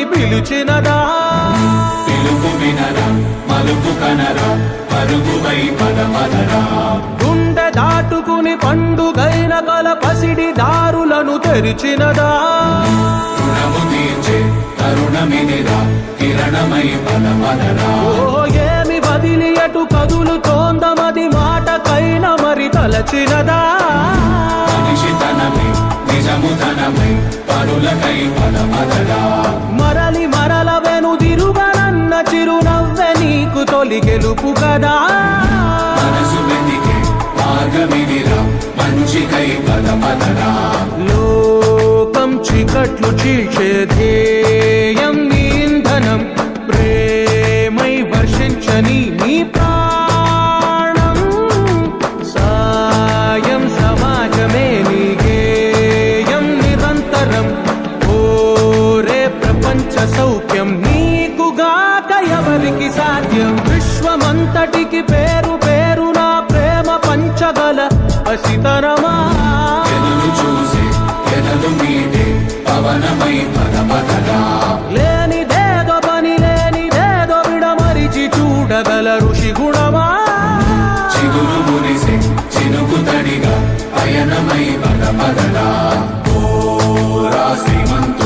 రమ్మని పిలిచినదా పిలుపు వినరా మలుపు కనరా పరుగువై పదమదరా గుండె దాటుకుని పండుగైన కల పసిడి దారులను తెరిచినదా రుణము తీర్చే తరుణమిదిరా కిరణమై పదమదరా ఓ ఏమి వదిలి అటు కదులుతోందమది మాటకైన మరి తలచినదా మనిషితనమై నిజముతనమై పరులకై పదమదరా మరలి మరల వెనుదిరుగనన్న చిరునవ్వె నీకు తొలి గెలుపు కదా మనసు వెతికే మార్గమిదిరా మంచికై పదమదరా లోకం చీకట్లు చీల్చే ధ్యేయం నీ ఇంధనం ప్రేమై వర్షించని నీ ప్రాణం సాయం సమాజమే నీ గేయం నిరంతరం ఓరే ప్రపంచ సౌఖ్యం నీకుగాక ఎవరికి సాధ్యం విశ్వమంతటికి పేరు పేరు నా ప్రేమ పంచగల అసితరమా ఎదురు చూసే ఎదలు మీదే పవనమై పదమదరా లేనిదేదో పని లేనిదేదో విడమరిచి చూడగల ఋషి గుణమా చిగురు మురిసే చినుకు తడిగా పయనమై పదమదరా ఓ రా శ్రీమంతు